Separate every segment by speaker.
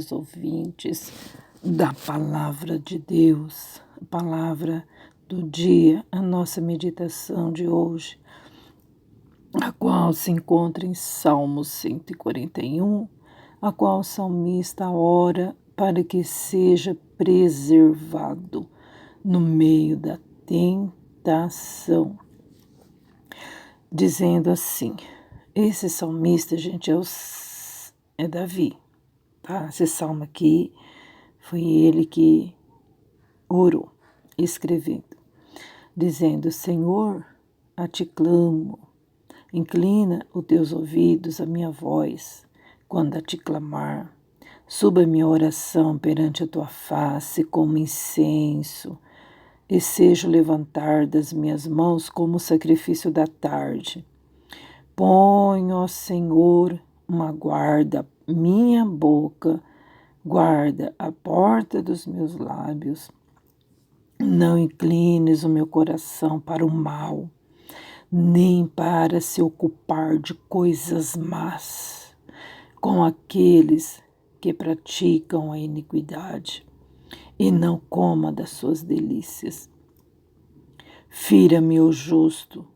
Speaker 1: queridos ouvintes da Palavra de Deus, a palavra do dia, a nossa meditação de hoje, a qual se encontra em Salmos 141, a qual o salmista ora para que seja preservado no meio da tentação, dizendo assim. Esse salmista, gente, é Davi, tá? Esse salmo aqui foi ele que orou, escrevendo, dizendo: Senhor, a ti clamo, inclina os teus ouvidos à minha voz, quando a te clamar. Suba minha oração perante a tua face como incenso, e seja o levantar das minhas mãos como o sacrifício da tarde. Põe, ó Senhor, uma guarda minha boca, guarda a porta dos meus lábios. Não inclines o meu coração para o mal, nem para se ocupar de coisas más, com aqueles que praticam a iniquidade, e não coma das suas delícias. Fira-me o justo,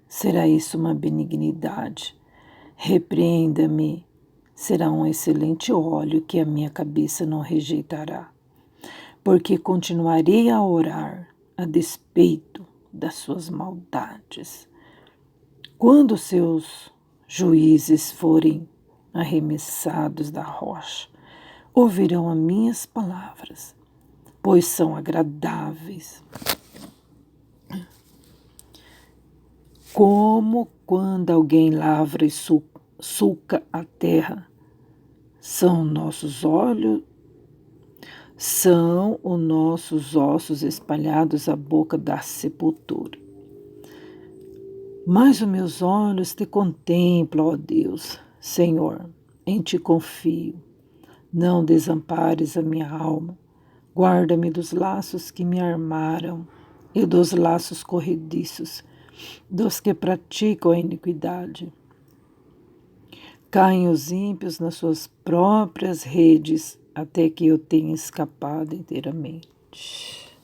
Speaker 1: será isso uma benignidade. Repreenda-me, será um excelente óleo que a minha cabeça não rejeitará. Porque continuarei a orar a despeito das suas maldades. Quando seus juízes forem arremessados da rocha, ouvirão as minhas palavras, pois são agradáveis. Como quando alguém lavra e sulca a terra, são os nossos ossos espalhados à boca da sepultura. Mas os meus olhos te contemplam, ó Deus, Senhor, em ti confio. Não desampares a minha alma, guarda-me dos laços que me armaram e dos laços corrediços, dos que praticam a iniquidade. Caem os ímpios nas suas próprias redes, até que eu tenha escapado inteiramente.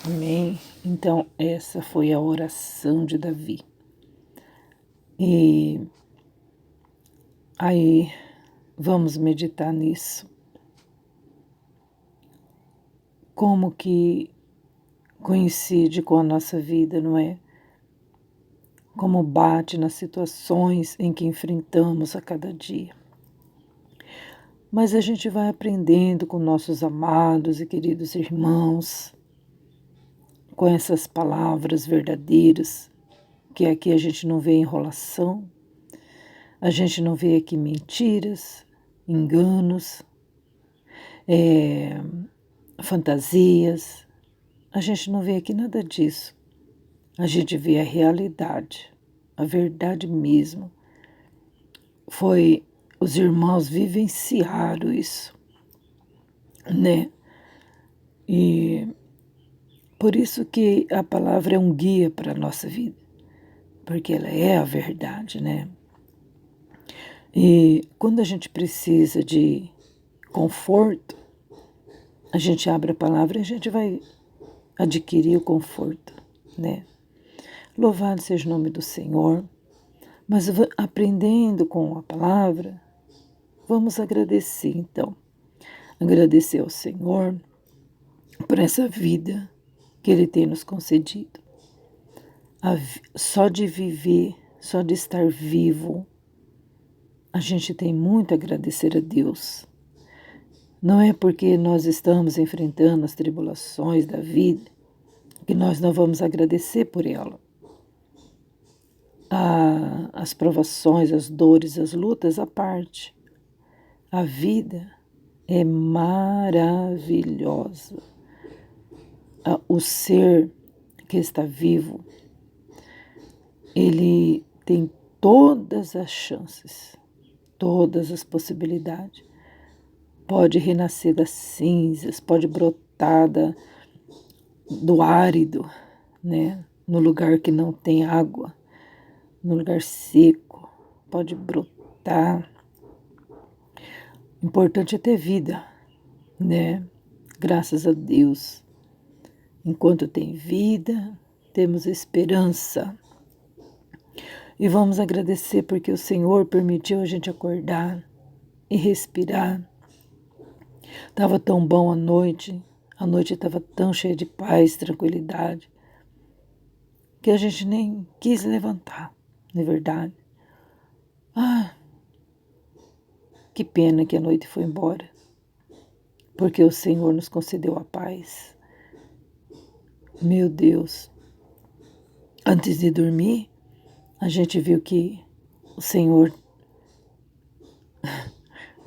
Speaker 1: Amém? Então, essa foi a oração de Davi. E aí, vamos meditar nisso. Como que coincide com a nossa vida, não é? Como bate nas situações em que enfrentamos a cada dia. Mas a gente vai aprendendo com nossos amados e queridos irmãos, com essas palavras verdadeiras, que aqui a gente não vê enrolação, a gente não vê aqui mentiras, enganos, fantasias, a gente não vê aqui nada disso. A gente vê a realidade, a verdade mesmo. Os irmãos vivenciaram isso, né? E por isso que a palavra é um guia para a nossa vida, porque ela é a verdade, né? E quando a gente precisa de conforto, a gente abre a palavra e a gente vai adquirir o conforto, né? Louvado seja o nome do Senhor. Mas aprendendo com a palavra, vamos agradecer então. Agradecer ao Senhor por essa vida que Ele tem nos concedido. Só de viver, só de estar vivo, a gente tem muito a agradecer a Deus. Não é porque nós estamos enfrentando as tribulações da vida que nós não vamos agradecer por ela. As provações, as dores, as lutas à parte. A vida é maravilhosa. O ser que está vivo, ele tem todas as chances, todas as possibilidades. Pode renascer das cinzas, pode brotar do árido, né? No lugar que não tem água. No lugar seco, pode brotar, Importante é ter vida, né? Graças a Deus. Enquanto tem vida, temos esperança. E vamos agradecer porque o Senhor permitiu a gente acordar e respirar. Estava tão bom a noite estava tão cheia de paz, tranquilidade, que a gente nem quis levantar, não é verdade? Ah, que pena que a noite foi embora, porque o Senhor nos concedeu a paz. Meu Deus, antes de dormir, a gente viu que o Senhor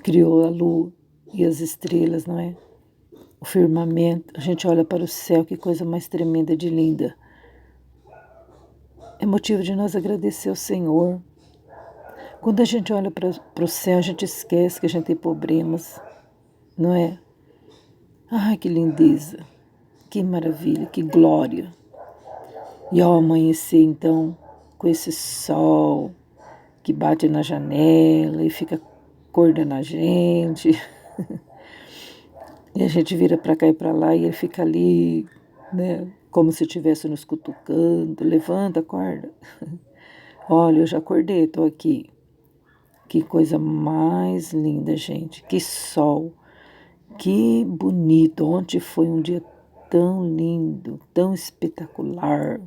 Speaker 1: criou a lua e as estrelas, não é? O firmamento, a gente olha para o céu, que coisa mais tremenda de linda. É motivo de nós agradecer ao Senhor. Quando a gente olha para o céu, a gente esquece que a gente tem problemas, não é? Ai, que lindeza, que maravilha, que glória. E ao amanhecer, então, com esse sol que bate na janela e fica acordando a gente, e a gente vira para cá e para lá e ele fica ali, né? Como se estivesse nos cutucando. Levanta, acorda. Olha, eu já acordei, estou aqui. Que coisa mais linda, gente. Que sol. Que bonito. Ontem foi um dia tão lindo, tão espetacular.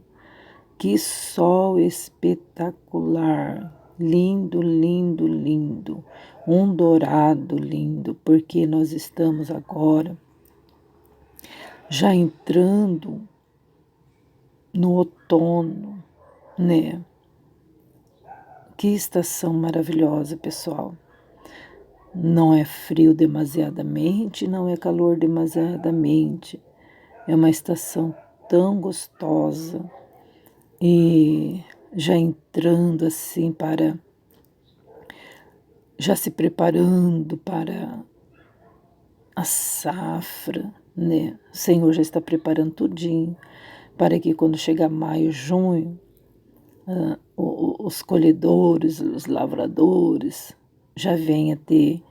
Speaker 1: Que sol espetacular. Lindo, lindo, lindo. Um dourado lindo, porque nós estamos agora já entrando no outono, né? Que estação maravilhosa, pessoal. Não é frio demasiadamente, não é calor demasiadamente. É uma estação tão gostosa e já entrando assim já se preparando para a safra, né? O Senhor já está preparando tudinho para que quando chegar maio, junho, os colhedores, os lavradores já venha ter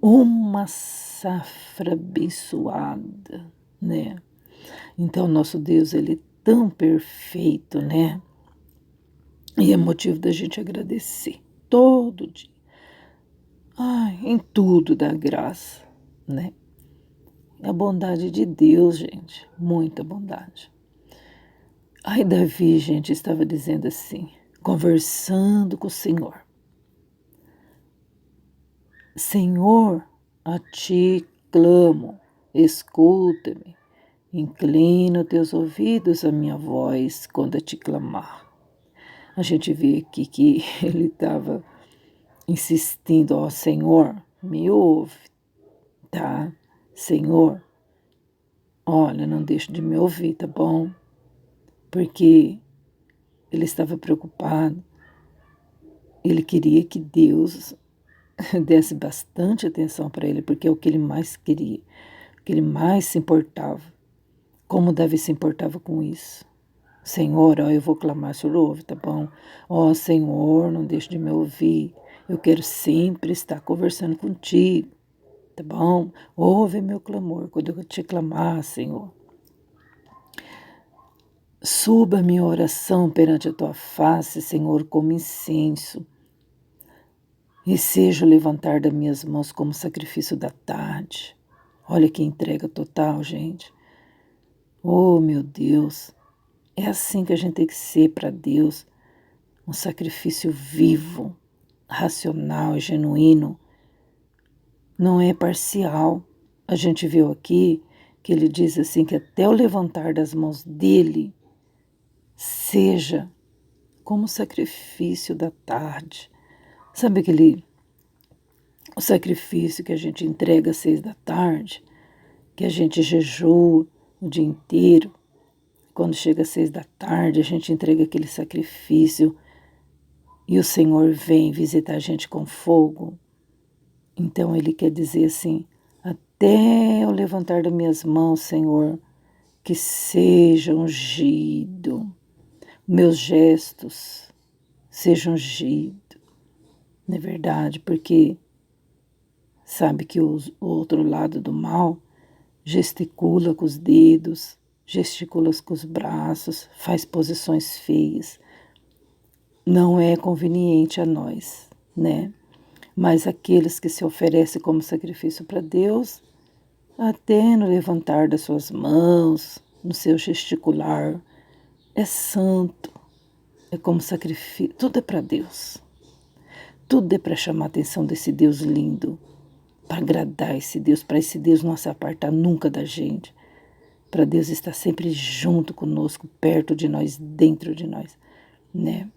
Speaker 1: uma safra abençoada, né? Então, nosso Deus, ele é tão perfeito, né? E é motivo da gente agradecer todo dia. Ai, em tudo dá graça, né? A bondade de Deus, gente, muita bondade. Ai, Davi, gente, estava dizendo assim, conversando com o Senhor. Senhor, a ti clamo, escuta-me, inclina os teus ouvidos à minha voz quando eu te clamar. A gente vê aqui que ele estava insistindo, ó Senhor, me ouve, tá? Senhor, olha, não deixe de me ouvir, tá bom? Porque ele estava preocupado, ele queria que Deus desse bastante atenção para ele, porque é o que ele mais queria, o que ele mais se importava. Como Davi se importava com isso? Senhor, ó, eu vou clamar, o Senhor ouve, tá bom? Ó, Senhor, não deixe de me ouvir. Eu quero sempre estar conversando contigo, tá bom? Ouve meu clamor quando eu te clamar, Senhor. Suba a minha oração perante a tua face, Senhor, como incenso. E seja o levantar das minhas mãos como sacrifício da tarde. Olha que entrega total, gente. Oh, meu Deus. É assim que a gente tem que ser para Deus. Um sacrifício vivo, racional e genuíno. Não é parcial. A gente viu aqui que ele diz assim que até o levantar das mãos dele seja como sacrifício da tarde. Sabe o sacrifício que a gente entrega às 6 da tarde, que a gente jejua o dia inteiro. Quando chega às 6 da tarde, a gente entrega aquele sacrifício e o Senhor vem visitar a gente com fogo. Então ele quer dizer assim, até o levantar das minhas mãos, Senhor, que seja ungido, meus gestos sejam ungidos, não é verdade? Porque sabe que o outro lado do mal gesticula com os dedos, gesticula com os braços, faz posições feias. Não é conveniente a nós, né? Mas aqueles que se oferecem como sacrifício para Deus, até no levantar das suas mãos, no seu gesticular, é santo, é como sacrifício, tudo é para Deus. Tudo é para chamar a atenção desse Deus lindo, para agradar esse Deus, para esse Deus não se apartar nunca da gente, para Deus estar sempre junto conosco, perto de nós, dentro de nós, né?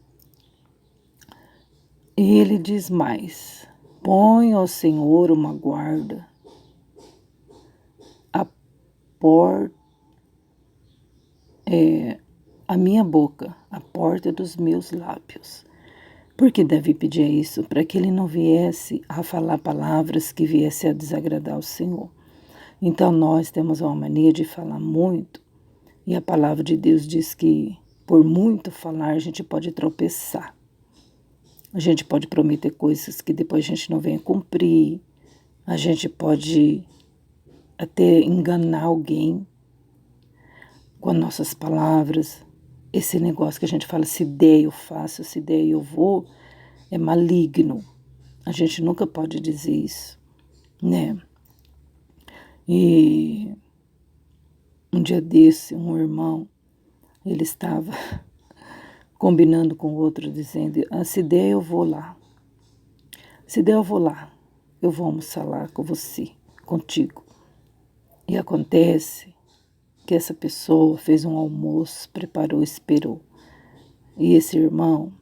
Speaker 1: E ele diz mais: põe ao Senhor uma guarda, a minha boca, a porta dos meus lábios. Por que Davi pedia isso? Para que ele não viesse a falar palavras que viessem a desagradar ao Senhor. Então nós temos uma mania de falar muito, e a palavra de Deus diz que por muito falar a gente pode tropeçar. A gente pode prometer coisas que depois a gente não vem a cumprir. A gente pode até enganar alguém com as nossas palavras. Esse negócio que a gente fala, se der eu faço, se der eu vou, é maligno. A gente nunca pode dizer isso, né? E um dia desse, um irmão, ele estava combinando com o outro, dizendo: se der eu vou lá. Se der eu vou lá. Eu vou almoçar lá com você, contigo. E acontece que essa pessoa fez um almoço, preparou, esperou. E esse irmão,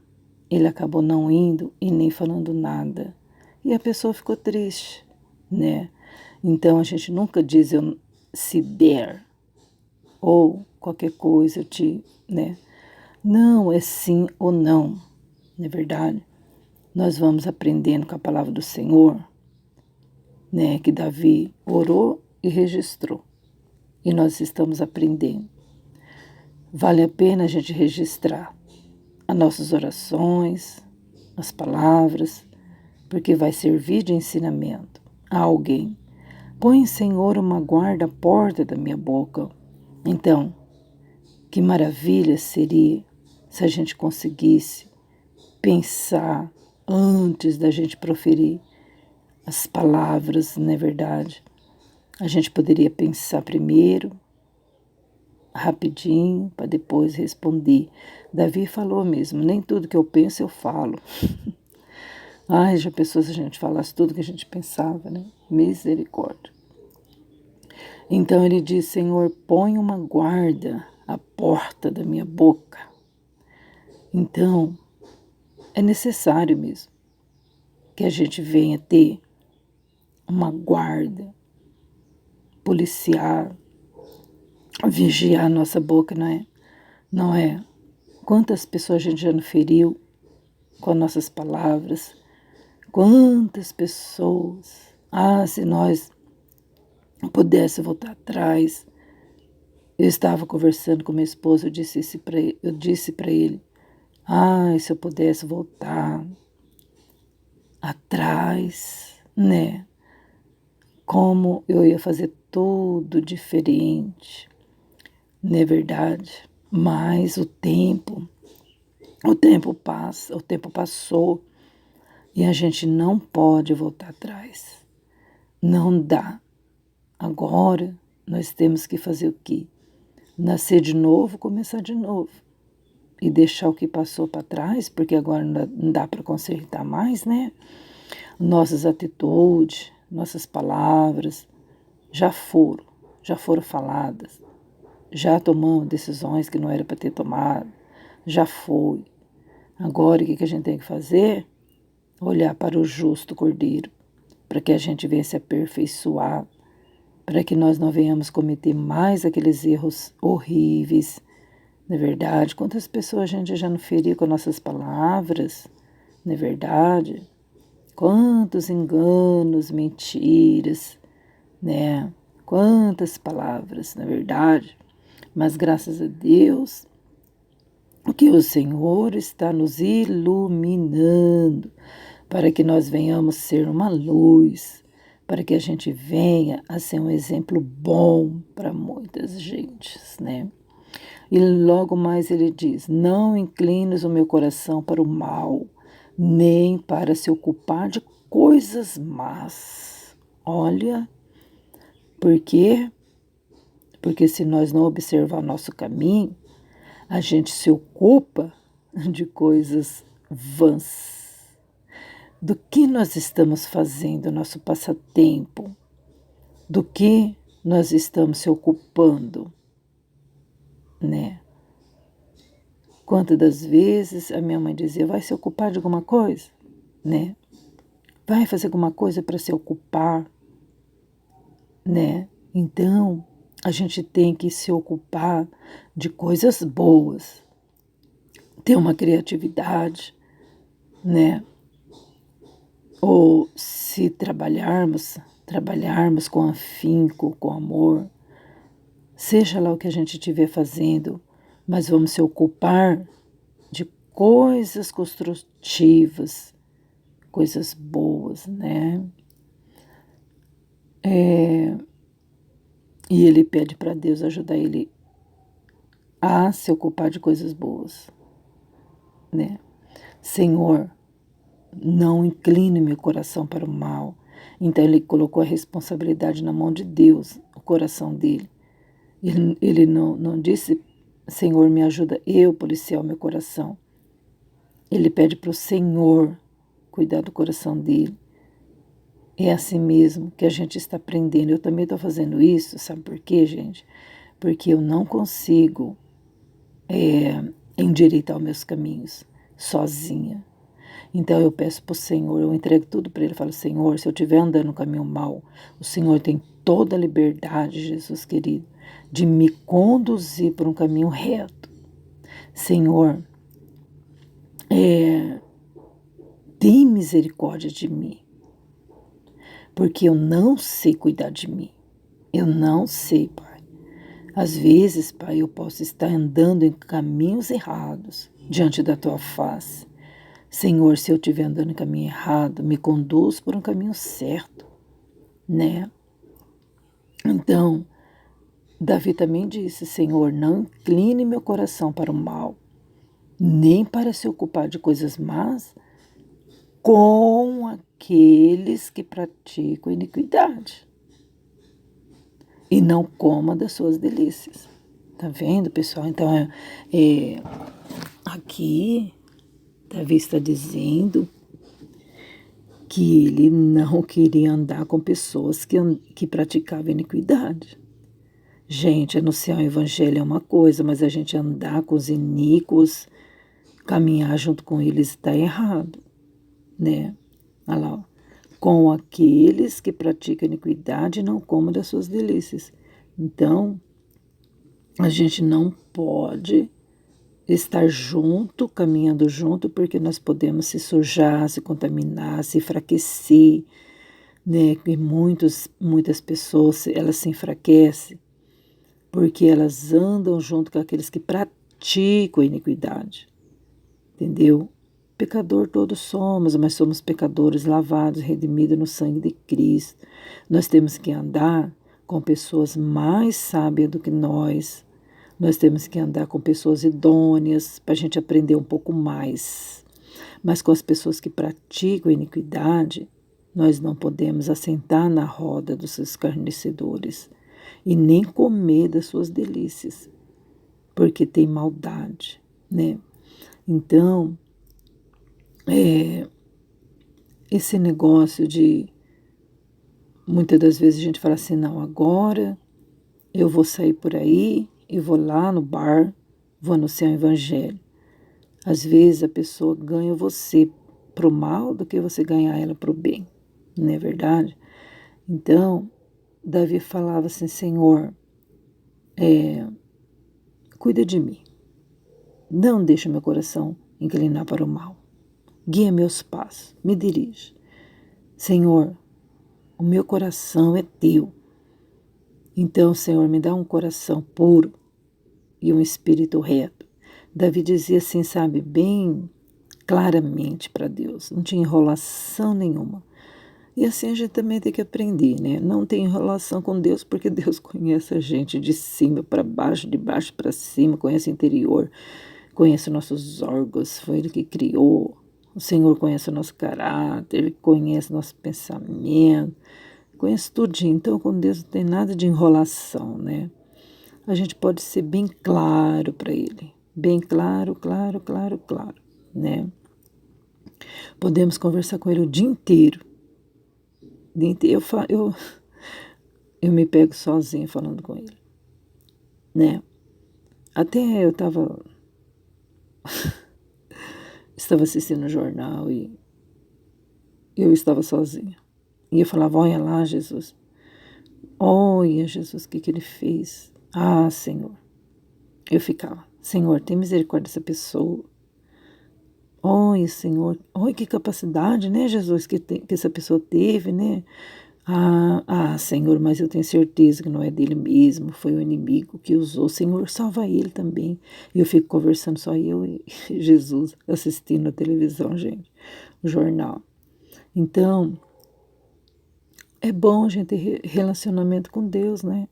Speaker 1: ele acabou não indo e nem falando nada. E a pessoa ficou triste, né? Então a gente nunca diz se der ou qualquer coisa, né? Não, é sim ou não, não é verdade? Nós vamos aprendendo com a palavra do Senhor, né? Que Davi orou e registrou. E nós estamos aprendendo. Vale a pena a gente registrar as nossas orações, as palavras, porque vai servir de ensinamento a alguém. Põe, Senhor, uma guarda à porta da minha boca. Então, que maravilha seria se a gente conseguisse pensar antes da gente proferir as palavras, não é verdade? A gente poderia pensar primeiro, rapidinho, para depois responder. Davi falou mesmo: nem tudo que eu penso eu falo. Ai, já pensou se a gente falasse tudo que a gente pensava, né? Misericórdia. Então ele diz: Senhor, põe uma guarda à porta da minha boca. Então, é necessário mesmo que a gente venha ter uma guarda, policiar, vigiar a nossa boca, não é? Não é? Quantas pessoas a gente já não feriu com as nossas palavras? Quantas pessoas? Se nós pudéssemos voltar atrás. Eu estava conversando com meu esposo, eu disse para ele: se eu pudesse voltar atrás, né? Como eu ia fazer tudo diferente, não é verdade? Mas o tempo passa, o tempo passou e a gente não pode voltar atrás. Não dá. Agora nós temos que fazer o quê? Nascer de novo, começar de novo. E deixar o que passou para trás, porque agora não dá para consertar mais, né? Nossas atitudes, nossas palavras já foram faladas, já tomamos decisões que não era para ter tomado, já foi. Agora o que a gente tem que fazer? Olhar para o justo Cordeiro, para que a gente venha se aperfeiçoar, para que nós não venhamos cometer mais aqueles erros horríveis. Não é verdade? Quantas pessoas a gente já não feriu com nossas palavras? Não é verdade? Quantos enganos, mentiras, né? Quantas palavras, na verdade? Mas graças a Deus, que o Senhor está nos iluminando para que nós venhamos ser uma luz, para que a gente venha a ser um exemplo bom para muitas gentes, né? E logo mais ele diz: não inclines o meu coração para o mal, nem para se ocupar de coisas más. Olha, por quê? Porque se nós não observar nosso caminho, a gente se ocupa de coisas vãs. Do que nós estamos fazendo, nosso passatempo? Do que nós estamos se ocupando, né? Quantas das vezes a minha mãe dizia, vai se ocupar de alguma coisa, né? Vai fazer alguma coisa para se ocupar, né? Então, a gente tem que se ocupar de coisas boas, ter uma criatividade, né? Ou se trabalharmos com afinco, com amor, seja lá o que a gente estiver fazendo, mas vamos se ocupar de coisas construtivas, coisas boas, né? E ele pede para Deus ajudar ele a se ocupar de coisas boas, né? Senhor, não incline meu coração para o mal. Então ele colocou a responsabilidade na mão de Deus, o coração dele. Ele não disse, Senhor, me ajuda eu policiar o meu coração. Ele pede para o Senhor cuidar do coração dele. É assim mesmo que a gente está aprendendo. Eu também estou fazendo isso, sabe por quê, gente? Porque eu não consigo endireitar os meus caminhos sozinha. Então eu peço para o Senhor, eu entrego tudo para Ele. Eu falo, Senhor, se eu estiver andando no caminho mau, o Senhor tem toda a liberdade, Jesus querido, de me conduzir por um caminho reto. Senhor, tem misericórdia de mim, porque eu não sei cuidar de mim. Eu não sei, Pai. Às vezes, Pai, eu posso estar andando em caminhos errados diante da Tua face. Senhor, se eu estiver andando em caminho errado, me conduz por um caminho certo, né? Então, Davi também disse, Senhor, não incline meu coração para o mal, nem para se ocupar de coisas más, com aqueles que praticam iniquidade, e não coma das suas delícias. Tá vendo, pessoal? Então, aqui, Davi está dizendo que ele não queria andar com pessoas que praticavam iniquidade. Gente, anunciar o evangelho é uma coisa, mas a gente andar com os iníquos, caminhar junto com eles está errado, né? Olha lá, ó. Com aqueles que praticam iniquidade não comam das suas delícias. Então, a gente não pode estar junto, caminhando junto, porque nós podemos se sujar, se contaminar, se enfraquecer, né? E muitas pessoas, elas se enfraquecem porque elas andam junto com aqueles que praticam a iniquidade, entendeu? Pecador todos somos, mas somos pecadores lavados, redimidos no sangue de Cristo. Nós temos que andar com pessoas mais sábias do que nós. Nós temos que andar com pessoas idôneas para a gente aprender um pouco mais. Mas com as pessoas que praticam a iniquidade, nós não podemos assentar na roda dos escarnecedores e nem comer das suas delícias, porque tem maldade, né? Então, esse negócio de, muitas das vezes a gente fala assim, não, agora eu vou sair por aí e vou lá no bar, vou anunciar o evangelho. Às vezes a pessoa ganha você pro mal do que você ganhar ela pro bem, não é verdade? Então, Davi falava assim, Senhor, cuida de mim, não deixa meu coração inclinar para o mal, guia meus passos, me dirige. Senhor, o meu coração é teu, então, Senhor, me dá um coração puro e um espírito reto. Davi dizia assim, sabe, bem claramente para Deus, não tinha enrolação nenhuma. E assim a gente também tem que aprender, né? Não tem relação com Deus, porque Deus conhece a gente de cima para baixo, de baixo para cima, conhece o interior, conhece nossos órgãos, foi Ele que criou. O Senhor conhece o nosso caráter, Ele conhece nosso pensamento, conhece tudinho. Então, com Deus não tem nada de enrolação, né? A gente pode ser bem claro para Ele. Bem claro, claro, claro, claro, né? Podemos conversar com Ele o dia inteiro. Eu me pego sozinha falando com Ele, né? Até eu estava assistindo o jornal e eu estava sozinha. E eu falava, olha lá, Jesus. Olha, Jesus, o que Ele fez. Ah, Senhor. Eu ficava, Senhor, tem misericórdia dessa pessoa. Olha, Senhor, olha que capacidade, né, Jesus, que essa pessoa teve, né? Senhor, mas eu tenho certeza que não é dele mesmo, foi o inimigo que usou. Senhor, salva ele também. E eu fico conversando só eu e Jesus, assistindo a televisão, gente, o jornal. Então, é bom a gente ter relacionamento com Deus, né?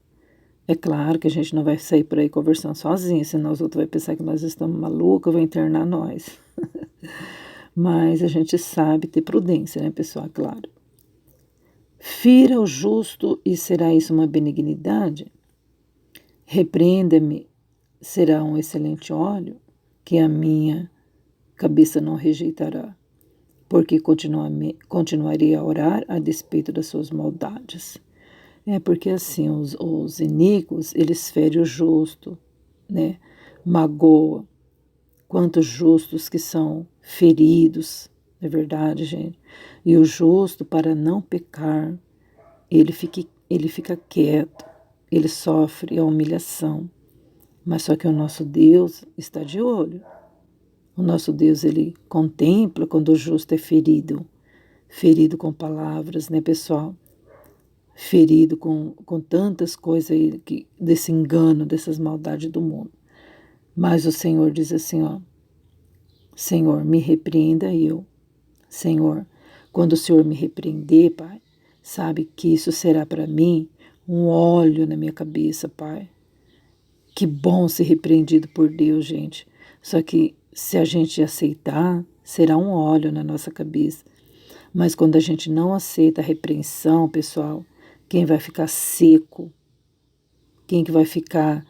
Speaker 1: É claro que a gente não vai sair por aí conversando sozinho, senão os outros vão pensar que nós estamos malucos, vão internar nós. Mas a gente sabe ter prudência, né, pessoal? Claro. Fira o justo e será isso uma benignidade? Repreenda-me, será um excelente óleo que a minha cabeça não rejeitará, porque continuarei a orar a despeito das suas maldades. É porque assim, os iníquos, eles ferem o justo, né? Magoa. Quantos justos que são feridos, é verdade, gente. E o justo, para não pecar, ele fica quieto, ele sofre a humilhação. Mas só que o nosso Deus está de olho. O nosso Deus, ele contempla quando o justo é ferido. Ferido com palavras, né, pessoal? Ferido com tantas coisas aí, desse engano, dessas maldades do mundo. Mas o Senhor diz assim, ó, Senhor, me repreenda eu. Senhor, quando o Senhor me repreender, Pai, sabe que isso será para mim um óleo na minha cabeça, Pai. Que bom ser repreendido por Deus, gente. Só que se a gente aceitar, será um óleo na nossa cabeça. Mas quando a gente não aceita a repreensão, pessoal, quem vai ficar seco, quem que vai ficar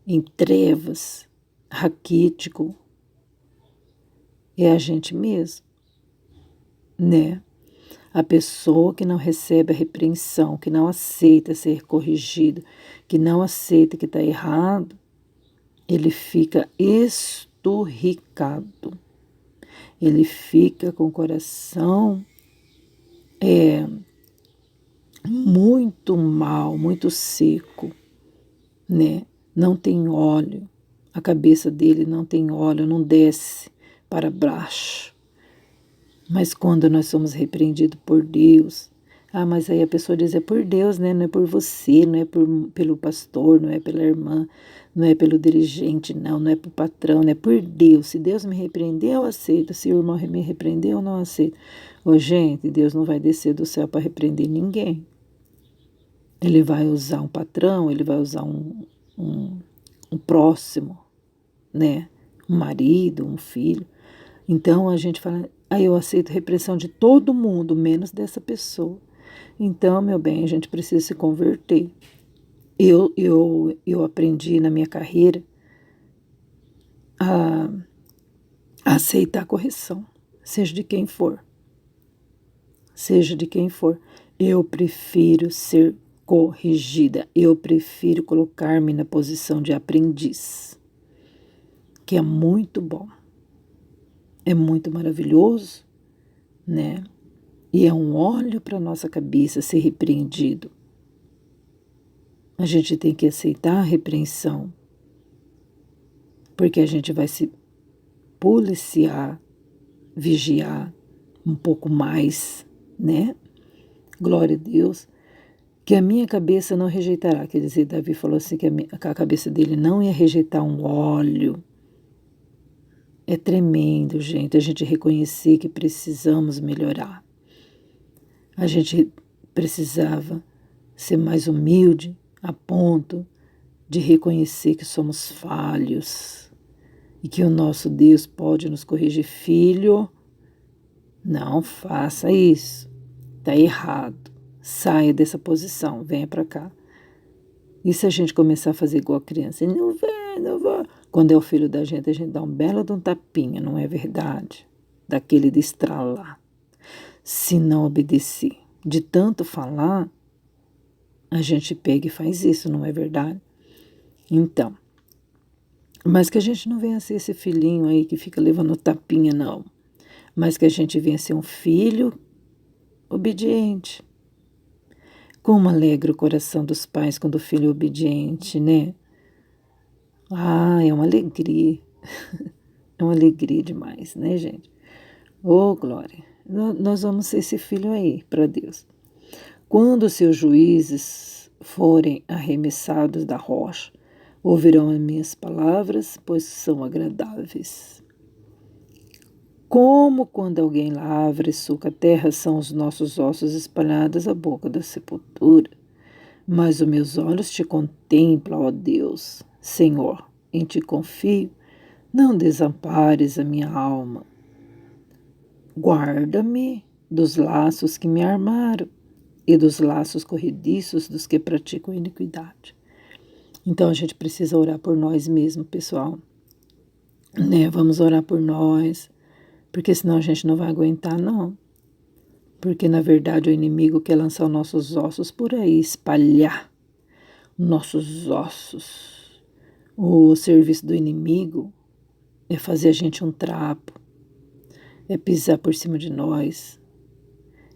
Speaker 1: em trevas, raquítico, é a gente mesmo, né? A pessoa que não recebe a repreensão, que não aceita ser corrigido, que não aceita que está errado, ele fica esturricado. Ele fica com o coração muito mal, muito seco, né? Não tem óleo. A cabeça dele não tem óleo, não desce para baixo. Mas quando nós somos repreendidos por Deus, mas aí a pessoa diz, é por Deus, né? Não é por você, não é pelo pastor, não é pela irmã, não é pelo dirigente, não é pelo patrão, é por Deus. Se Deus me repreender, eu aceito. Se o irmão me repreender, eu não aceito. Ô, gente, Deus não vai descer do céu para repreender ninguém. Ele vai usar um patrão, ele vai usar um próximo, né? Um marido, um filho. Então a gente fala, eu aceito repressão de todo mundo, menos dessa pessoa. Então, meu bem, a gente precisa se converter. Eu aprendi na minha carreira a aceitar a correção, seja de quem for. Seja de quem for. Eu prefiro ser corrigida. Eu prefiro colocar-me na posição de aprendiz, que é muito bom. É muito maravilhoso, né? E é um óleo para a nossa cabeça ser repreendido. A gente tem que aceitar a repreensão, porque a gente vai se policiar, vigiar um pouco mais, né? Glória a Deus. Que a minha cabeça não rejeitará. Quer dizer, Davi falou assim que a cabeça dele não ia rejeitar um óleo. É tremendo, gente, a gente reconhecer que precisamos melhorar. A gente precisava ser mais humilde a ponto de reconhecer que somos falhos e que o nosso Deus pode nos corrigir. Filho, não faça isso, está errado, saia dessa posição, venha para cá. E se a gente começar a fazer igual a criança, não vai, não vai. Quando é o filho da gente, a gente dá um belo de um tapinha, não é verdade? Daquele de estralar. Se não obedecer, de tanto falar, a gente pega e faz isso, não é verdade? Então, mas que a gente não venha ser esse filhinho aí que fica levando tapinha, não. Mas que a gente venha ser um filho obediente. Como alegra o coração dos pais quando o filho é obediente, né? Ah, é uma alegria. É uma alegria demais, né, gente? Oh, glória. Nós vamos ser esse filho aí para Deus. Quando os seus juízes forem arremessados da rocha, ouvirão as minhas palavras, pois são agradáveis. Como quando alguém lavra e suca a terra, são os nossos ossos espalhados à boca da sepultura. Mas os meus olhos te contemplam, ó Deus. Senhor, em ti confio, não desampares a minha alma. Guarda-me dos laços que me armaram e dos laços corrediços dos que praticam iniquidade. Então a gente precisa orar por nós mesmos, pessoal. Né? Vamos orar por nós, porque senão a gente não vai aguentar, não. Porque na verdade o inimigo quer lançar os nossos ossos por aí, espalhar nossos ossos. O serviço do inimigo é fazer a gente um trapo, é pisar por cima de nós,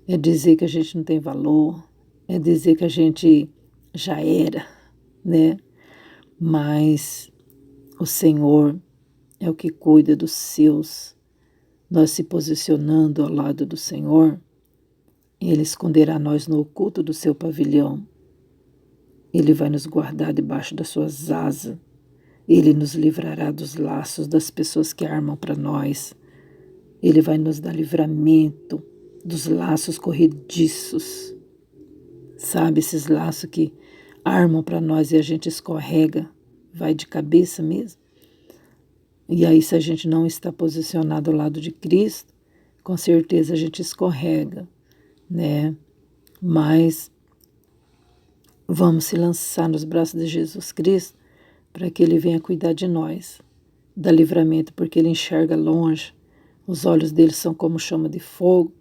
Speaker 1: é dizer que a gente não tem valor, é dizer que a gente já era, né? Mas o Senhor é o que cuida dos seus. Nós se posicionando ao lado do Senhor, Ele esconderá nós no oculto do seu pavilhão. Ele vai nos guardar debaixo das suas asas. Ele nos livrará dos laços das pessoas que armam para nós. Ele vai nos dar livramento dos laços corrediços. Sabe, esses laços que armam para nós e a gente escorrega, vai de cabeça mesmo. E aí, se a gente não está posicionado ao lado de Cristo, com certeza a gente escorrega, né? Mas vamos se lançar nos braços de Jesus Cristo para que Ele venha cuidar de nós, dá livramento, porque Ele enxerga longe, os olhos dele são como chama de fogo,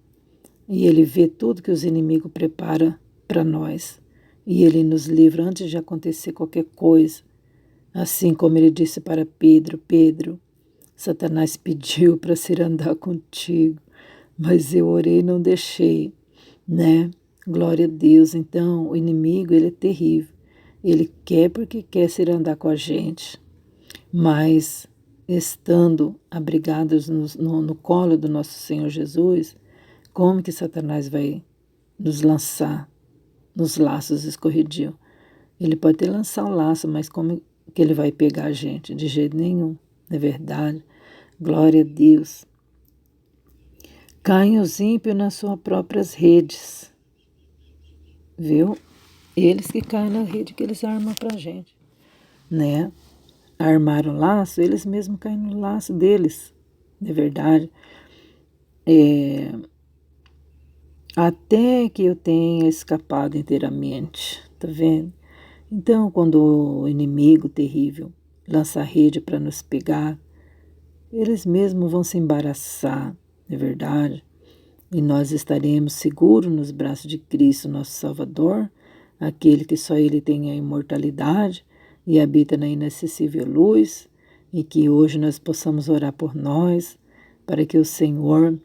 Speaker 1: e Ele vê tudo que os inimigos preparam para nós, e Ele nos livra antes de acontecer qualquer coisa, assim como Ele disse para Pedro, Pedro, Satanás pediu para se andar contigo, mas eu orei e não deixei, né? Glória a Deus. Então, o inimigo, ele é terrível. Ele quer porque quer se andar com a gente, mas estando abrigados no colo do nosso Senhor Jesus, como que Satanás vai nos lançar nos laços escorredios? Ele pode até lançar um laço, mas como que ele vai pegar a gente? De jeito nenhum, não é verdade? Glória a Deus. Caem os ímpios nas suas próprias redes, viu? Eles que caem na rede que eles armam pra gente, né? Armaram o laço, eles mesmos caem no laço deles, não é verdade? Até que eu tenha escapado inteiramente, tá vendo? Então, quando o inimigo terrível lança a rede para nos pegar, eles mesmos vão se embaraçar, não é verdade? E nós estaremos seguros nos braços de Cristo, nosso Salvador, aquele que só Ele tem a imortalidade e habita na inacessível luz, e que hoje nós possamos orar por nós, para que o Senhor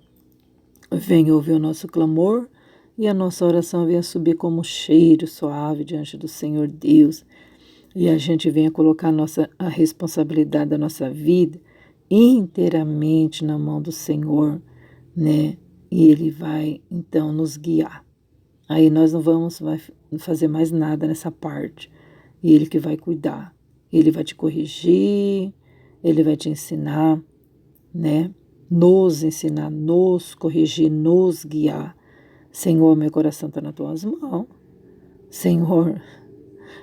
Speaker 1: venha ouvir o nosso clamor e a nossa oração venha subir como um cheiro suave diante do Senhor Deus, e a gente venha colocar a responsabilidade da nossa vida inteiramente na mão do Senhor, né? E Ele vai, então, nos guiar. Aí nós não vamos fazer mais nada nessa parte. E Ele que vai cuidar. Ele vai te corrigir, Ele vai te ensinar, né? Nos ensinar, nos corrigir, nos guiar. Senhor, meu coração está nas tuas mãos. Senhor,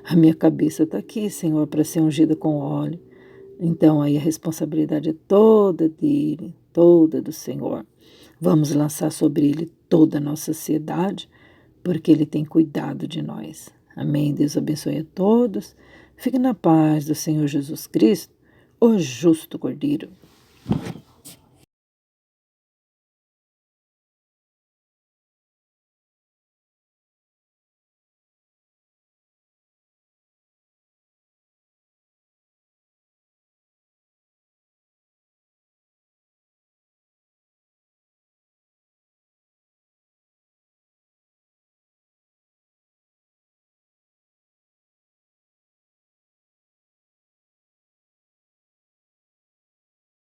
Speaker 1: a minha cabeça está aqui, Senhor, para ser ungida com óleo. Então, aí a responsabilidade é toda dele, toda do Senhor. Vamos lançar sobre ele toda a nossa ansiedade, porque ele tem cuidado de nós. Amém. Deus abençoe a todos. Fique na paz do Senhor Jesus Cristo, o justo Cordeiro.